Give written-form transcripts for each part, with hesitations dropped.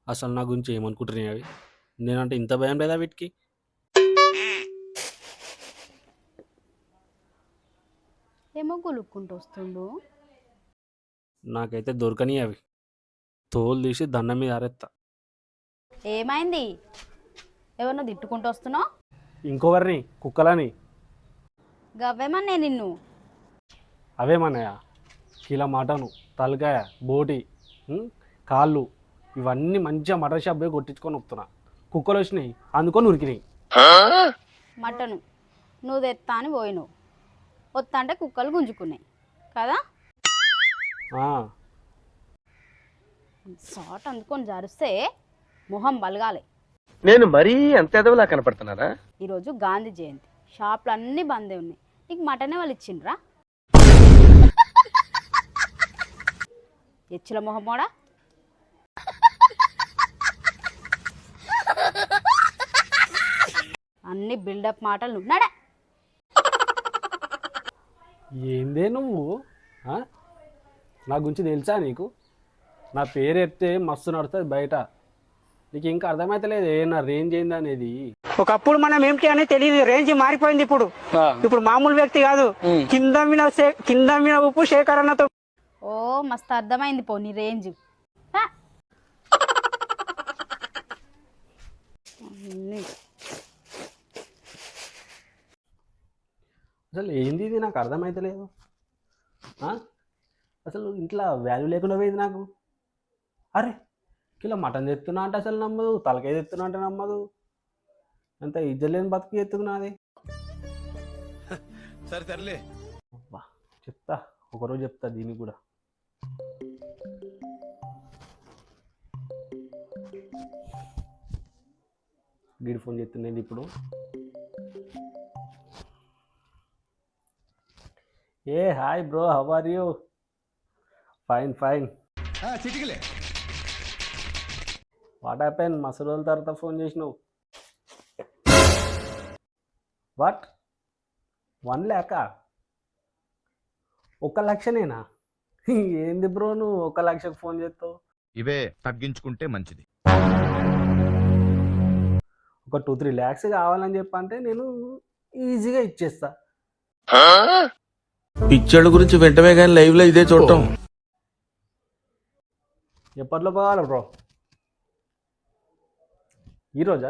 అసలు నా గురించి ఏమనుకుంటున్నాయి అవి? నేనంటే ఇంత భయం లేదా వీటికి? ఏమో గులుక్కుంటూ వస్తుండు. నాకైతే దొరకని అవి. తోలు తీసి దండం మీద ఆరేత్తా. ఏమైంది? ఎవరినో తిట్టుకుంటూ వస్తున్నావు? ఇంకొకరిని కుక్కలని. గవ్వేమన్నే నిన్ను. అవేమన్నాయా? కిలో మటను, తలకాయ, బోటి, కాళ్ళు, ఇవన్నీ మంచిగా మటన్ షాప్ పోయి కొట్టించుకొని వస్తున్నా. కుక్కలు వచ్చినాయి అందుకొని ఉరికినాయి. మటను నువ్వు తెత్తా అని పోయినావు. వత్తా అంటే కుక్కలు గుంజుకున్నాయి కదా. ఆ, షాట్ అందుకొని జరుస్తే మొహం బలగాలి. నేను మరీ అంత ఎదవలా కనపడుతున్నారా? ఈరోజు గాంధీ జయంతి, షాపులు అన్నీ బందే ఉన్నాయి. నీకు మటనే వాళ్ళు ఇచ్చిండ్రా? ఎచ్చుల మొహం మోడా. అన్ని బిల్డప్ మాటలు ఉన్నాడా? ఏందే నువ్వు? ఆ? నా గురించి తెలుసా నీకు? నా పేరు ఎత్తే మస్తు నడుతుంది బయట. నీకు ఇంకా అర్థమైతలేదు నా రేంజ్ ఏంది అనేది. ఒకప్పుడు మనం ఏమిటి అని తెలియదు, రేంజ్ మారిపోయింది. ఇప్పుడు మామూలు వ్యక్తి కాదు. కింద మీద ఉప్పు శేఖరణతో. ఓ మస్తు అర్థమైంది పో నీ రేంజ్. హ? అన్నీ. అసలు ఏంది ఇది నాకు అర్థమైతలేదు. అసలు ఇంట్లో వాల్యూ లేకుండా పోయింది నాకు. అరే కిలో మటన్ తెస్తున్నా అంటే అసలు నమ్మదు, తలకాయ తెస్తున్నా అంటే నమ్మదు. అంత ఇజ్జలేని బతుకు ఎత్తుకున్నది. సరే సర్లే, చెప్తా, ఒకరోజు చెప్తా దీనికి కూడా. గీడి ఫోన్ చేస్తుండేది ఇప్పుడు. ఏ hi bro, how are you? Fine fine. చిటికలే. What happen? మస్తు రోజుల తర్వాత ఫోన్ చేసినావు. వాట్? 1 lakh? 1 లక్షనేనా? ఏంది బ్రో నువ్వు 1 లక్షకు ఫోన్ చేస్తావు? ఇవే తగ్గించుకుంటే మంచిది. ఒక 2-3 lakhs కావాలని చెప్పంటే నేను ఈజీగా ఇచ్చేస్తా. పిక్చర్ల గురించి వెంటనే కానీ లైవ్ లో ఇదే చూడటం. ఎప్పట్లో కావాలి బ్రో? ఈరోజా?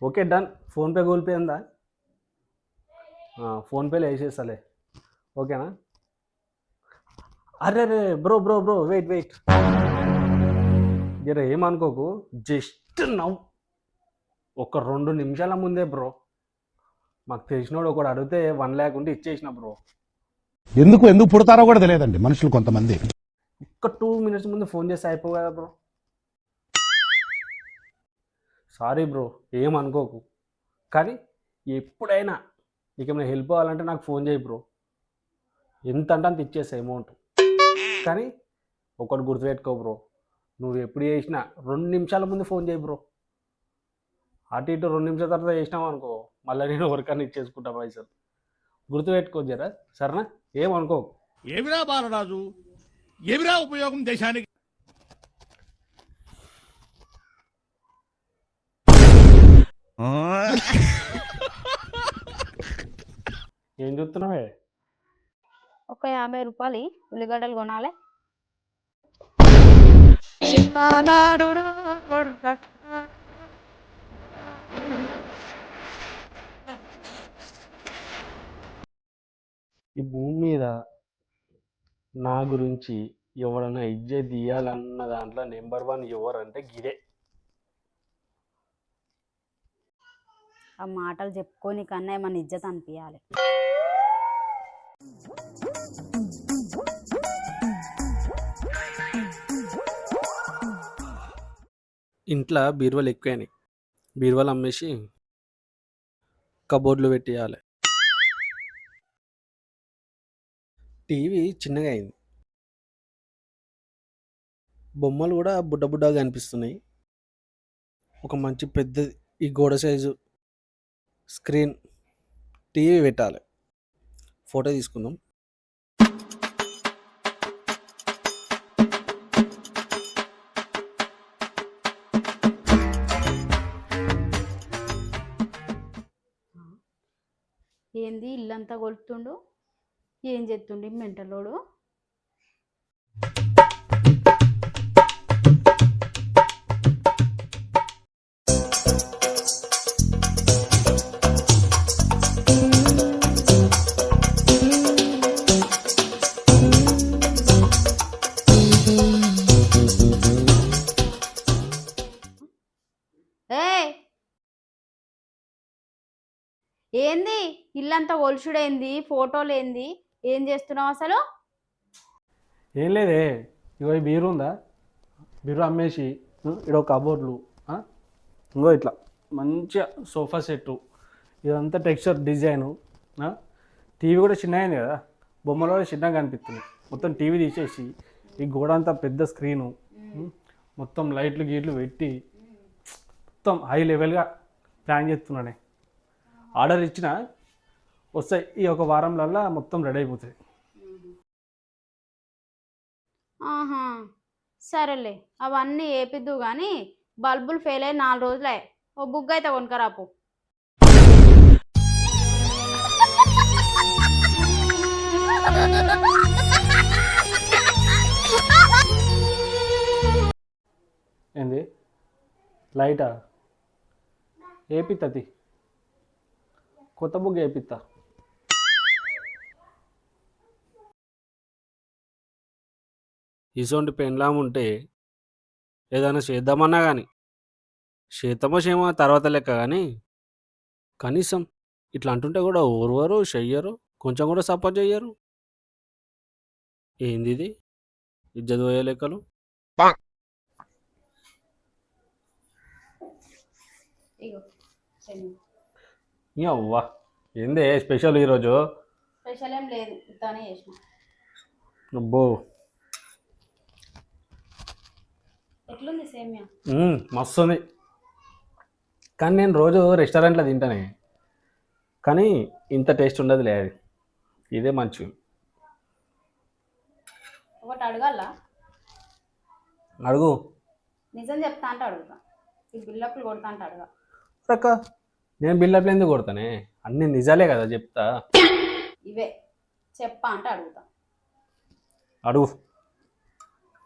Okay done. PhonePe Google Pay ఉందా? ఫోన్పేలో వేసేస్తాలే. ఓకేనా? అరే రే బ్రో బ్రో బ్రో వెయిట్ జర ఏమనుకోకు. జస్ట్ నవ్వు ఒక 2 నిమిషాల ముందే బ్రో మాకు తెలిసినోడు ఒకడు అడిగితే 1 lakh ఉంటే ఇచ్చేసిన బ్రో. ఎందుకు పుడతారో కూడా తెలియదండి మనుషులు కొంతమంది. ఒక్క 2 minutes ముందు ఫోన్ చేస్తే అయిపో కదా బ్రో. Sorry bro, ఏమనుకోకు. కానీ ఎప్పుడైనా నీకేమైనా హెల్ప్ కావాలంటే నాకు ఫోన్ చేయి బ్రో. ఎంత అంటే అంత ఇచ్చేస్తా అమౌంట్. కానీ ఒకటి గుర్తుపెట్టుకో బ్రో, నువ్వు ఎప్పుడు చేసినా 2 నిమిషాల ముందు ఫోన్ చేయి బ్రో. అటు ఇటు 2 నిమిషాల తర్వాత చేసినావు అనుకో, మళ్ళీ నేను ఎవరికన్నా ఇచ్చేసుకుంటా పైసలు. గుర్తుపెట్టుకో జరా, సరేనా? ఏమనుకోకు. ఏమిరా బాలరాజు, ఏమిరా ఉపయోగం దేశానికి? ఏం చూస్తున్నావే? ఒక 50 రూపాయలు ఉల్లిగడ్డలు కొనాలి. ఈ భూమి మీద నా గురించి ఎవరైనా ఇజ్జత్ తీయాలన్న దాంట్లో నెంబర్ 1 ఎవరంటే గిరే. ఆ మాటలు చెప్పుకొని కన్నా ఏమన్నా ఇజ్జత్ అనిపించాలి. ఇంట్లో బీరువాలు ఎక్కువైనాయి. బీరువాలు అమ్మేసి కబోర్డ్లు పెట్టేయాలి. టీవీ చిన్నగా అయింది. బొమ్మలు కూడా బుడ్డగా అనిపిస్తున్నాయి. ఒక మంచి పెద్దది ఈ గోడ సైజు స్క్రీన్ టీవీ పెట్టాలి. ఫోటో తీసుకుందాం. ఏంది ఇల్లంతా కొలుతుండు, ఏం చేస్తుండు ఈ మెంటలోడు. ఏయ్ ఏంది ఇల్లంతా ఒలుసుడేంది, ఫోటోలు ఏంది, ఏం చేస్తున్నావు అసలు? ఏం లేదే, ఇగో ఈ బీరు ఉందా, బీరు అమ్మేసి ఇక్కడ కబోర్డ్లు, ఇంకో ఇట్లా మంచిగా సోఫా సెట్టు, ఇదంతా టెక్స్చర్ డిజైను, టీవీ కూడా చిన్న అయింది కదా, బొమ్మలు కూడా చిన్నగా కనిపిస్తుంది. మొత్తం టీవీ తీసేసి ఈ గోడ అంతా పెద్ద స్క్రీను, మొత్తం లైట్లు గీట్లు పెట్టి మొత్తం హై లెవెల్గా ప్లాన్ చేస్తున్నానే. ఆర్డర్ ఇచ్చిన వస్తాయి, ఈ ఒక వారంలల్లా మొత్తం రెడీ అయిపోతుంది. ఆహా సరేలే, అవన్నీ ఏపిద్దు కానీ బల్బులు ఫెయిల్ అయ్యి 4 రోజులే. ఓ బుగ్గ అయితే కొనుకరాపు. ఏంది లైటా? ఏపిత్తది, కొత్త బుక్ ఏపిత్తా. ఇసొంటి పెన్లాం ఉంటే ఏదైనా చేద్దామన్నా కానీ చేద్దామో చేయమో తర్వాత లెక్క, కానీ కనీసం ఇట్లా అంటుంటే కూడా ఓర్వరు, చెయ్యరు, కొంచెం కూడా సపోర్ట్ చెయ్యరు. ఏంది ఇది ఇజ్జత్ పోయే లెక్కలు? ఇగో అవ్వా ఏందే స్పెషల్ ఈరోజు? స్పెషల్ ఏం లేదు, ఇట్లానే చేసిన. అబ్బో ఎట్లుంది సేమ్యా? మస్తు ఉంది, కానీ నేను రోజు రెస్టారెంట్లో తింటానే, కానీ ఇంత టేస్ట్ ఉండదు లేదు, ఇదే మంచి. ఒకటి అడగాల? అడుగు. నిజం చెప్తా అంటే అడుగుతా, ఈ బిల్లప్పులు కొడతా అంటే అడగా. అక్క నేను బిల్డప్లు ఎందుకు కొడతానే, అన్ని నిజాలే కదా చెప్తా. ఇవే చెప్పా అంటే అడుగుతా. అడుగు.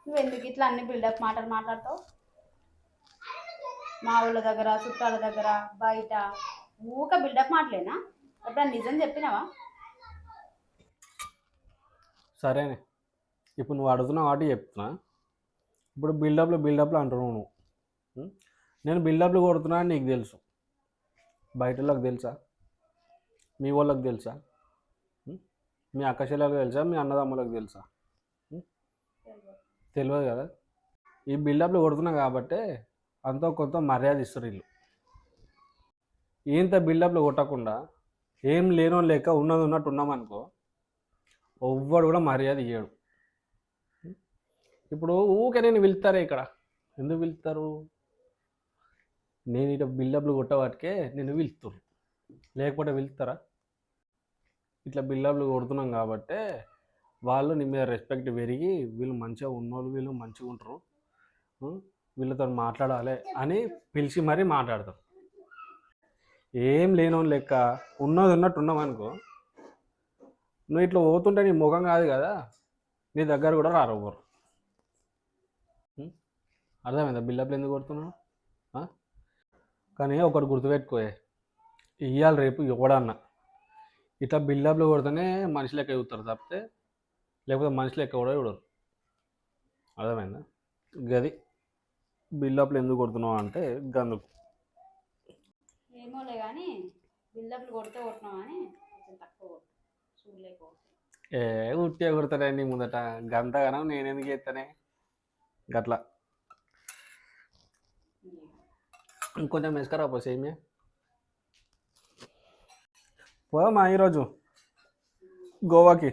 నువ్వు ఎందుకు ఇట్లా అన్ని బిల్డప్ మాటలు మాట్లాడతావు? మా ఊళ్ళ దగ్గర, చుట్టాల దగ్గర, బయట ఊక బిల్డప్ మాటలేనా? ఎప్పుడన్నా నిజం చెప్పినావా? సరేనే, ఇప్పుడు నువ్వు అడుగుతున్నావు కాబట్టి చెప్తున్నా. ఇప్పుడు బిల్డప్లు అంటున్నావు నువ్వు. నేను బిల్డప్లు కొడుతున్నా అని నీకు తెలుసు, బయట వాళ్ళకి తెలుసా, మీ వాళ్ళకి తెలుసా, మీ అక్క చెల్లెలకు తెలుసా, మీ అన్నదమ్ములకు తెలుసా? తెలియదు కదా. ఈ బిల్డప్లు కొడుతున్నా కాబట్టి అంతో కొంత మర్యాద ఇస్తారు వీళ్ళు. ఇంత బిల్డప్లు కొట్టకుండా ఏం లేనో లేక ఉన్నది ఉన్నట్టు ఉన్నామనుకో, ఎవ్వడు కూడా మర్యాద ఇయ్యడు. ఇప్పుడు ఊకే నేను పిలుస్తారే ఇక్కడ, ఎందుకు పిలుస్తారు? నేను ఇట్లా బిల్డప్లు కొట్టవాటికే నేను పిలుస్తారు, లేకపోతే పిలుస్తారా? ఇట్లా బిల్డప్లు కొడుతున్నాం కాబట్టి వాళ్ళు నీ మీద రెస్పెక్ట్ పెరిగి వీళ్ళు మంచిగా ఉన్నోళ్ళు, వీళ్ళు మంచిగా ఉంటారు, వీళ్ళతో మాట్లాడాలి అని పిలిచి మరీ మాట్లాడతారు. ఏం లేనోని లెక్క ఉన్నది ఉన్నట్టు ఉన్నామనుకో, నువ్వు ఇట్లా పోతుంటే నీ ముఖం కాదు కదా, నీ దగ్గర కూడా రారు ఎవ్వరు. అర్థమైందా బిల్డప్లు ఎందుకు కొడుతున్నావు? కానీ ఒకటి గుర్తుపెట్టుకోయే, ఇవాళ రేపు ఎవడన్నా ఇట్లా బిల్డప్లు కొడితేనే మనిషి లెక్క చూస్తారు తప్పితే, లేకపోతే మనిషి లెక్క కూడా చూడరు. అర్థమైందా? గది బిల్డప్లు ఎందుకు కొడుతున్నావు అంటే గందుకు. ఏమోలే కానీ బిల్డప్లు కొడితే కొట్టినావు అని కొంచెం తక్కువ చూడలేకపోతే. ఉట్టిగా కొడతానండి ముందట, గంతగానం నేను ఎందుకు చేస్తానే గట్లా. ఇంకొంచెం వేసుకరా పో సేమ్యా. పోదామా ఈరోజు గోవాకి?